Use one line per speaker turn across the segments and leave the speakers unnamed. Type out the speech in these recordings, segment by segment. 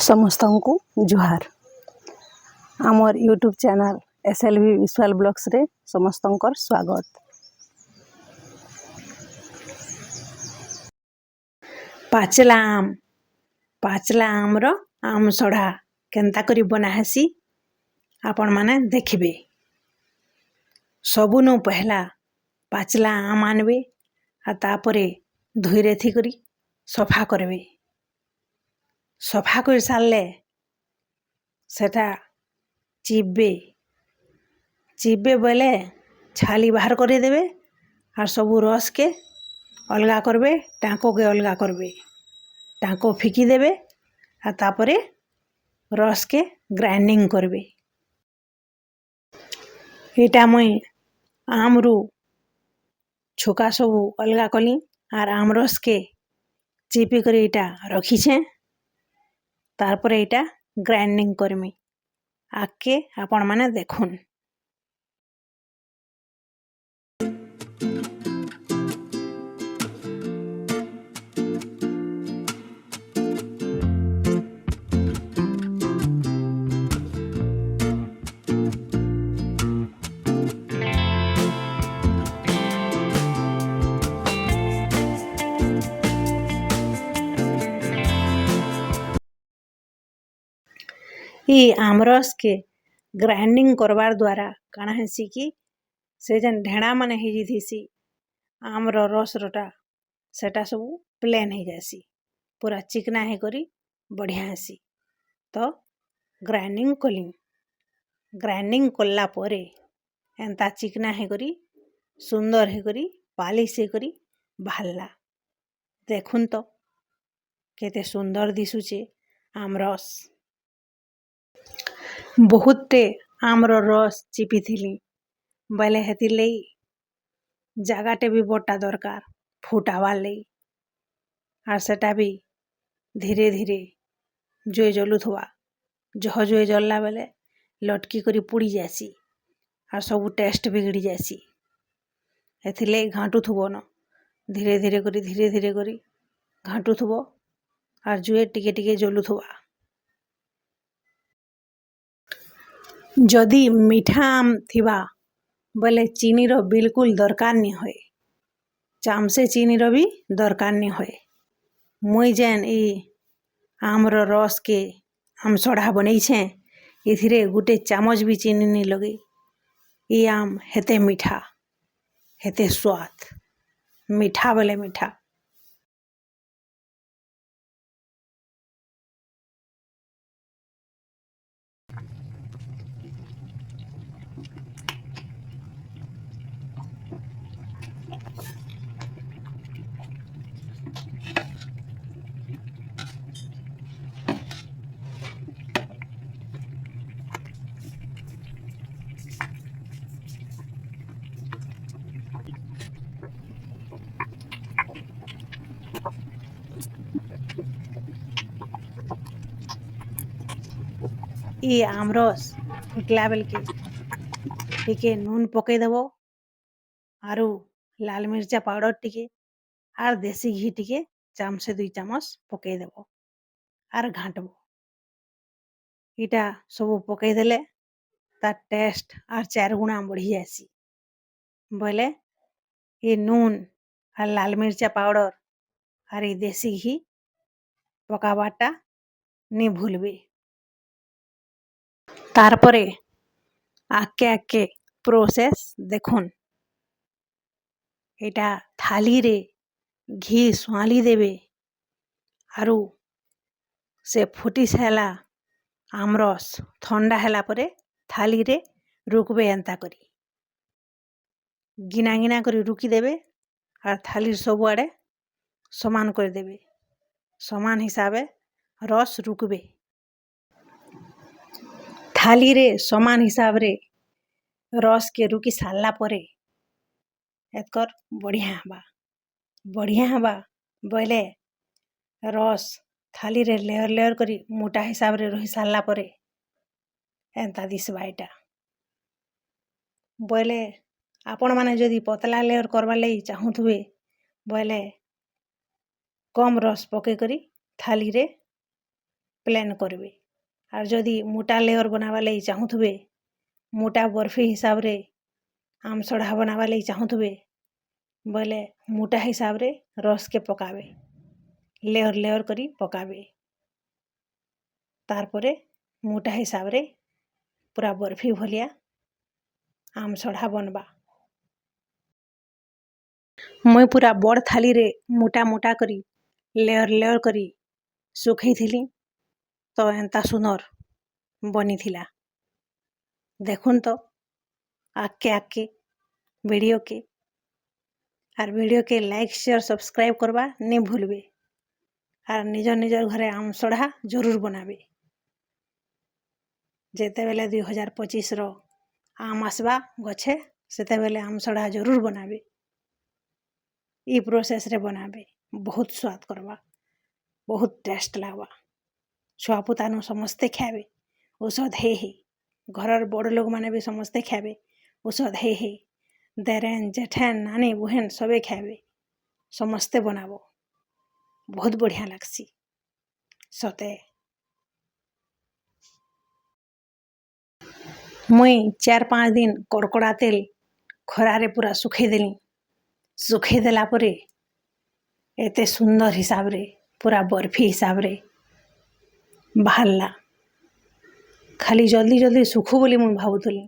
ସମସ୍ତଙ୍କୁ ଜୁହାର। ଆମର ୟୁଟ୍ୟୁବ୍ ଚ୍ୟାନେଲ୍ SLV ଭିଜୁଆଲ୍ ବ୍ଲଗ୍ସରେ ସମସ୍ତଙ୍କର ସ୍ୱାଗତ। ପାଚିଲା ଆମ୍ର ଆମସଢ଼ା କେନ୍ତା କରି ବନା ହେସି ଆପଣମାନେ ଦେଖିବେ। ସବୁନୁ ପହଲା ପାଚିଲା ଆମ୍ ଆଣିବେ ଆଉ ତାପରେ ଧୋଇରେ ଥିକରି ସଫା କରିବେ। ସଫା କରି ସାରିଲେ ସେଟା ଚିପବେ ବୋଇଲେ ଛାଲି ବାହାର କରିଦେବେ আর ସବୁ রসকে অলগা করবে, টাঁককে অলগা করবে, টাঁকো ফিকি দেবে আর তারপরে রসকে গ্রাইন্ডিং করবে। এটা মুই আমরু ছোকা সবু অলগা কলি আর আমরসকে চিপি করে এটা রখিছে। তারপরে এটা গ্রাইন্ডিং করমি। আগে আপন মানে দেখুন। ଇ ଆମରସକେ ଗ୍ରାଇଣ୍ଡିଂ କରବାର୍ ଦ୍ୱାରା କାଣା ହେସି କି ସେ ଯେନ୍ ଢେଣା ମାନେ ହେଇଯାଇଥିସି ଆମର ରସରଟା ସେଟା ସବୁ ପ୍ଲେନ୍ ହେଇଯାସି, ପୁରା ଚିକନା ହେଇକରି ବଢ଼ିଆ ହେସି। ତ ଗ୍ରାଇଣ୍ଡିଂ କଲା ପରେ ଏନ୍ତା ଚିକନା ହେଇକରି ସୁନ୍ଦର ହେଇକରି ପାଲିସ ହେଇକରି ବାହାରିଲା। ଦେଖୁନ୍ ତ କେତେ ସୁନ୍ଦର ଦିଶୁଛେ ଆମରସ। ବହୁତଟେ ଆମର ରସ ଚିପିଥିଲି ବୋଇଲେ ହେଥିରଲାଗି ଜାଗାଟେ ବି ବଡ଼ଟା ଦରକାର ଫୁଟାବାର ଲାଗି। আর সেটা ବି ଧୀରେ ଧୀରେ ଜୁଇ ଜଲୁଥିବା, ଜହ ଜୁଇ ଜଲଲା ବେଲେ ଲଟକି କରି পুড়ি যাসি আর ସବୁ ଟେଷ୍ଟ ବିଗିଡ଼ି ଯାସି। ଏଥିରଲାଗି ଘାଣ୍ଟୁଥିବ ন ଧୀରେ ଧୀରେ କରି ଘାଣ୍ଟୁଥିବ আর ଜୁଇ ଟିକେ ଟିକେ ଜଲୁଥିବା। ଯଦି ମିଠା ଆମ୍ ଥିବା ବୋଲେ ଚିନିର ବିଲକୁଲ ଦରକାର ନି ହୁଏ, ଚାମଚେ ଚିନିର ବି ଦରକାର ନି ହୁଏ। ମୁଇଁ ଯେନ୍ ଇ ଆମର ରସକେ ଆମସଢ଼ା ବନେଇଛେ ଏଥିରେ ଗୋଟେ ଚାମଚ ବି ଚିନି ନି ଲଗେଇ। ଇ ଆମ୍ ହେତେ ମିଠା, ହେତେ ସ୍ୱାଦ, ମିଠା ବୋଲେ ମିଠା। ଇ ଆମରସ ଫୁଟଲା ବେଲକେ ଟିକେ ନୁନ ପକେଇଦେବ ଆରୁ ଲାଲ ମିର୍ଚା ପାଉଡର ଟିକେ আর দেশি ঘি ଟିକେ চামচে 2 চামচ পকেইদেব আর ঘাঁটব। এটা ସବୁ পকেইদেলে তার টেস্ট আর 4 গুণা বঢ়ি যাসি। বলে এই নুন আর লাল মির্চা পাউডর আর এই দেশি ঘি পকাবারটা নি ভুলবে। তারপরে আকে প্রসেস দেখুন। এটা থালিরে ঘি সোয়ালি দেবে আরু সে ফুটি সাইলা আমরস ঠন্ডা হেলা পরে থালিরে রুকবে এন্তা করি। গিনা গিনা করে রুকি দেবে আর থালির ସବୁଆଡ଼େ সমান করে দেবে। সমান হিসাবে রস রুকবে। থালিরে সমান হিসাବରେ রসকে রুকি সারলা পরে এতকর বঢ়িয়া হবা বইলে রস থালিরে লেয়ার লেয়ার করি মোটা হিসাବରେ রহি সারলা পরে এন্তা দিশবা। এটা বইলে আপন মানে যদি পতলা লেয়ার করবার লাগি চাহুথুবে বইলে কম রস পকেই করি থালিরে ପ୍ଲେନ୍ କରିବେ। আর ଯଦି ମୋଟା ଲେୟର ବନାବା ଲାଗି ଚାହୁଁଥିବେ, ମୋଟା ବର୍ଫି ହିସାବରେ আমসড়া ବନାବା ଲାଗି ଚାହୁଁଥିବେ ବୋଇଲେ ମୋଟା ହିସାବରେ ରସକେ ପକାବେ, ଲେୟର ଲେୟର କରି ପକାବେ। ତାରପରେ ମୋଟା ହିସାବରେ ପୁରା ବର୍ଫି ଭଳିଆ আমসড়া ବନବା। ମୁଇଁ ପୁରା ବଡ଼ ଥାଲିରେ ମୋଟା ମୋଟା କରି ଲେୟର ଲେୟର କରି ଶୁଖେଇଥିଲି, ତ ଏନ୍ତା ସୁନ୍ଦର ବନିଥିଲା। ଦେଖୁନ୍ ତ ଆଗ୍କେ ଆଗ୍କେ ଭିଡ଼ିଓକେ, আর ভিডিওকে লাইক শেয়ার সবস্ক্রাইব করবা নি ভুলবে। আর নিজর নিজর ঘরে আমসড়া জরুর বনাবে। যেতেবেলে 2025ର আম আসবা গছে, সেতেবেলে আমসড়া জরুর বনাবে। ই প্রোসেসরে বনাবে, ବହୁତ ସ୍ୱାଦ କରବା, ବହୁତ ଟେଷ୍ଟ ଲାଗବା। ଛୁଆ ପୁତାନୁ ସମସ୍ତେ ଖାଇବେ, ଔଷଧ ହେଇ ହେଇ। ଘରର ବଡ଼ ଲୋକମାନେ ବି ସମସ୍ତେ ଖାଇବେ, ଔଷଧ ହେଇ ହେଇ। ଦେରେନ୍ ଜେଠେନ୍ ନାନୀ ବୁହେନ୍ ସବେ ଖାଇବେ, ସମସ୍ତେ ବନାବ, ବହୁତ ବଢ଼ିଆ ଲାଗ୍ସି ସତେ। ମୁଇଁ 4-5 ଦିନ କଡ଼କଡ଼ା ତେଲ ଖରାରେ ପୁରା ଶୁଖେଇଦେଲି। ଶୁଖେଇଦେଲା ପରେ ଏତେ ସୁନ୍ଦର ହିସାବରେ ପୁରା ବର୍ଫି ହିସାବରେ ବାହାରିଲା। ଖାଲି ଜଲ୍ଦି ଜଲ୍ଦି ଶୁଖୁ ବୋଲି ମୁଁ ଭାବୁଥିଲି,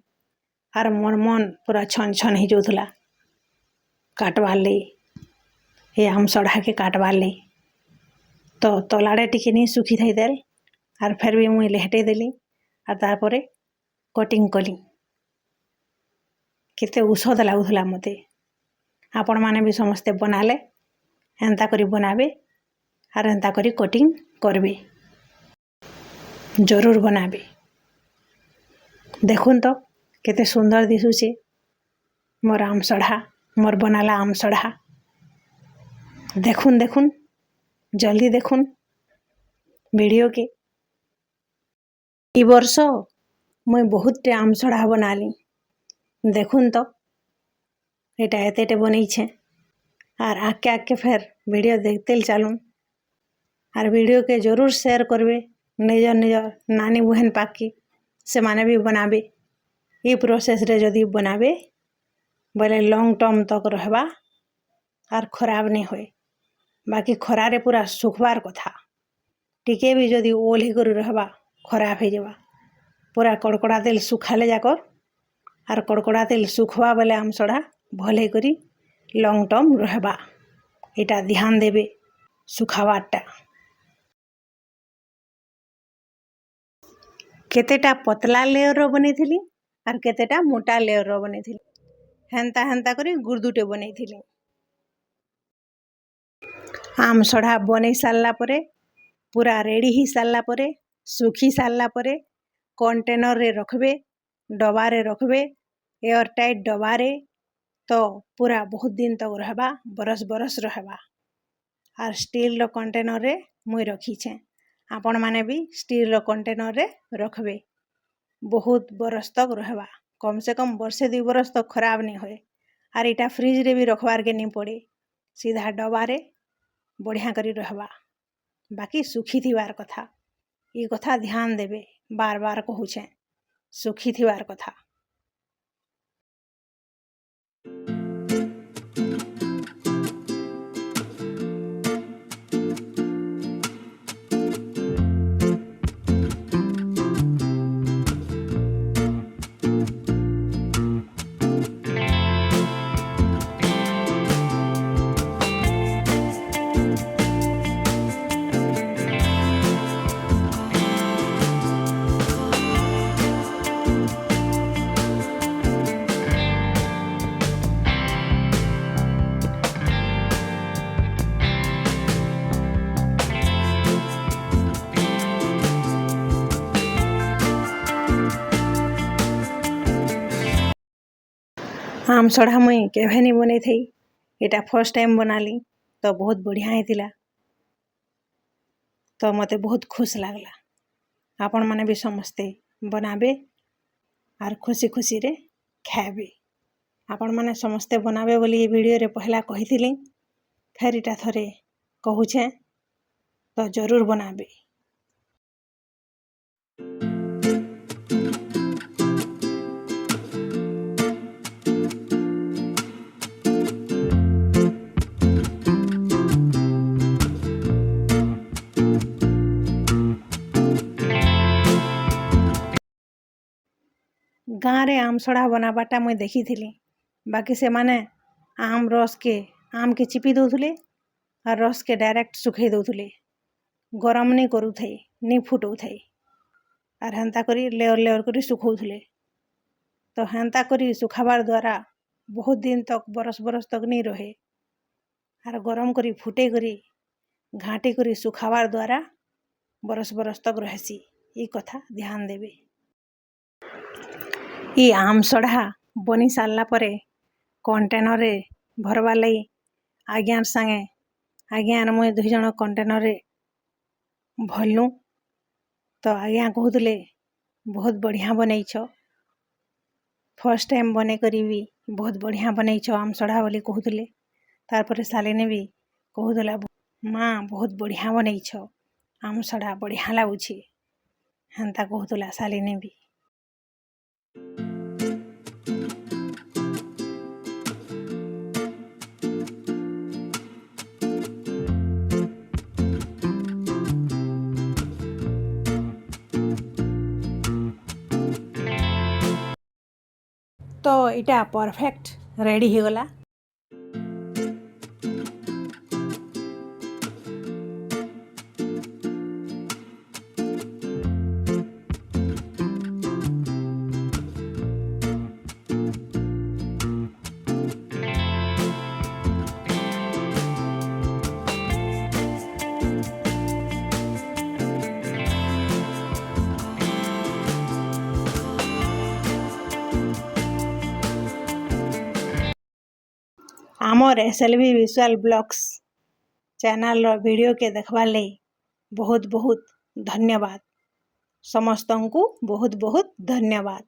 ଆର୍ ମୋର ମନ ପୁରା ଛନ ଛନ ହେଇଯାଉଥିଲା କାଟବାର୍ ଲାଗି, ଏ আমসড়াকে କାଟବାର୍ ଲାଗି। ତ ତଲାଡ଼େ ଟିକେ ନି ଶୁଖିଥାଇ ଦେଲ, ଆର୍ ଫେର୍ ବି ମୁଇଁ ଲେହଟେଇ ଦେଲି, ଆର୍ ତାରପରେ କଟିଂ କଲି। କେତେ ଔଷଧ ଲାଗୁଥିଲା ମୋତେ। ଆପଣମାନେ ବି ସମସ୍ତେ ବନାଲେ ଏନ୍ତା କରି ବନାବେ, ଆର୍ ଏନ୍ତା କରି କଟିଂ କରବେ, ଜରୁର ବନାବେ। ଦେଖୁନ୍ ତ କେତେ ସୁନ୍ଦର ଦିଶୁଛେ ମୋର আমসড়া, ମୋର ବନାଲା আমসড়া। ଦେଖୁନ୍ ଦେଖୁନ୍, ଜଲ୍ଦି ଦେଖୁନ୍ ଭିଡ଼ିଓକେ। ଇ ବର୍ଷ ମୁଇଁ ବହୁତଟେ আমসড়া ବନାଲି। ଦେଖୁନ୍ ତ ଏଟା ଏତେଟେ ବନେଇଛେ। আর আগ্কে আগ্কে ফের ভিডিও দেখতে চালুন। আর ভিডিওকে জরুর শেয়ার করবে নিজর নিজর নানি বুহেন পাখি, ସେମାନେ ବି ବନାବେ। এই ପ୍ରୋସେସ୍ରେ ଯଦି ବନାବେ ବୋଇଲେ ଲଙ୍ଗ୍ ଟର୍ମ ତକ୍ ରହେବା, ଆର୍ ଖରାପ ନି ହୁଏ। ବାକି ଖରାରେ ପୁରା ଶୁଖବାର କଥା, ଟିକେ ବି ଯଦି ଓଲ୍ ହେଇକରି ରହେବା ଖରାପ ହେଇଯିବା। ପୁରା କଡ଼କଡ଼ା ତେଲ ଶୁଖାଲେ ଯାକର, ଆର୍ କଡ଼କଡ଼ା ତେଲ ଶୁଖବା ବେଲେ আমসড়া ଭଲ ହେଇକରି ଲଙ୍ଗ୍ ଟର୍ମ ରହେବା। এটা ଧ୍ୟାନ ଦେବେ ଶୁଖାବାରଟା। କେତେଟା ପତଲା ଲେୟରର ବନେଇଥିଲି, ଆର୍ କେତେଟା ମୋଟା ଲେୟରର ବନେଇଥିଲି। ହେନ୍ତା ହେନ୍ତା କରି ଗୁର୍ଦୁଟେ ବନେଇଥିଲି। আমসড়া ବନେଇ ସାରିଲା ପରେ, ପୁରା ରେଡ଼ି ହେଇ ସାରିଲା ପରେ, ଶୁଖି ସାରିଲା ପରେ କଣ୍ଟେନରରେ ରଖିବେ, ଡବାରେ ରଖିବେ, ଏୟାର ଟାଇଟ୍ ଡବାରେ। ତ ପୁରା ବହୁତ ଦିନ ତକ ରହେବା, ବରଷ ବରଷ ରହେବା। আর ଷ୍ଟିଲର କଣ୍ଟେନରରେ ମୁଇଁ ରଖିଛେଁ। ଆପଣମାନେ ବି ଷ୍ଟିଲର କଣ୍ଟେନରରେ ରଖବେ, ବହୁତ ବରଷ ତକ ରହେବା। କମ୍ ସେ କମ୍ ବର୍ଷେ 2 ବରଷ ତକ ଖରାପ ନି ହୁଏ। আর ଏଇଟା ଫ୍ରିଜରେ ବି ରଖବାରକେ ନି ପଡ଼େ, ସିଧା ଡବାରେ ବଢ଼ିଆ କରି ରହେବା। ବାକି ଶୁଖିଥିବାର କଥା, ଇ କଥା ଧ୍ୟାନ ଦେବେ, ବାର ବାର କହୁଛେଁ, ଶୁଖିଥିବାର କଥା। আমসড়া ମୁଇଁ କେଭେ ନି ବନେଇଥାଇ, ଏଟା ଫର୍ଷ୍ଟ ଟାଇମ୍ ବନାଲି, ତ ବହୁତ ବଢ଼ିଆ ହେଇଥିଲା। ତ ମୋତେ ବହୁତ ଖୁସି ଲାଗଲା। ଆପଣମାନେ ବି ସମସ୍ତେ ବନାବେ, ଆର୍ ଖୁସି ଖୁସିରେ ଖାଇବେ। ଆପଣମାନେ ସମସ୍ତେ ବନାବେ ବୋଲି ଏ ଭିଡ଼ିଓରେ ପହଲା କହିଥିଲି, ଫେର୍ ଇଟା ଥରେ କହୁଛେଁ, ତ ଜରୁର ବନାବେ। ଗାଁରେ ଆମସଡ଼ା ବନାବାଟା ମୁଇଁ ଦେଖିଥିଲି। ବାକି ସେମାନେ ଆମ୍ ରସ୍କେ ଆମ୍କେ ଚିପି ଦଉଥିଲେ ଆଉ ରସ୍କେ ଡାଇରେକ୍ଟ ଶୁଖେଇ ଦଉଥିଲେ। ଗରମ ନି କରୁଥାଇ ନି ଫୁଟଉଥାଇ ଆର୍ ହେନ୍ତା କରି ଲେୟର ଲେୟର କରି ଶୁଖଉଥିଲେ। ତ ହେନ୍ତା କରି ଶୁଖାବାର ଦ୍ୱାରା ବହୁତ ଦିନ ତକ୍ ବରଷ ବରଷ ତକ୍ ନି ରହେ। ଆର୍ ଗରମ କରି ଫୁଟେଇ କରି ଘାଣ୍ଟି କରି ଶୁଖାବାର ଦ୍ୱାରା ବରଷ ବରଷ ତକ୍ ରହେସି। ଇ କଥା ଧ୍ୟାନ ଦେବେ। ଇ ଆମସଢ଼ା ବନି ସାରିଲା ପରେ କଣ୍ଟେନରରେ ଭରବାର୍ ଲାଗି ଆଜ୍ଞାର ସାଙ୍ଗେ ଆଜ୍ଞା ଆର୍ ମୁଇଁ 2 ଜଣ କଣ୍ଟେନରରେ ଭରଲୁଁ। ତ ଆଜ୍ଞା କହୁଥିଲେ ବହୁତ ବଢ଼ିଆ ବନେଇଛ। ଫର୍ଷ୍ଟ ଟାଇମ୍ ବନେଇ କରି ବି ବହୁତ ବଢ଼ିଆ ବନେଇଛ ଆମସଢ଼ା ବୋଲି କହୁଥିଲେ। ତାରପରେ ଶାଲିନୀ ବି କହୁଥିଲା ମା ବହୁତ ବଢ଼ିଆ ବନେଇଛ ଆମସଢ଼ା ବଢ଼ିଆ ଲାଗୁଛି। ହେନ୍ତା କହୁଥିଲା ଶାଲିନୀ ବି। ତ ଏଇଟା ପରଫେକ୍ଟ ରେଡ଼ି ହେଇଗଲା। ଆମର SLV ଭିଜୁଆଲ ବ୍ଲଗ୍ସ ଚ୍ୟାନେଲର ଭିଡ଼ିଓକେ ଦେଖବାର୍ ଲାଗି ବହୁତ ବହୁତ ଧନ୍ୟବାଦ। ସମସ୍ତଙ୍କୁ ବହୁତ ବହୁତ ଧନ୍ୟବାଦ।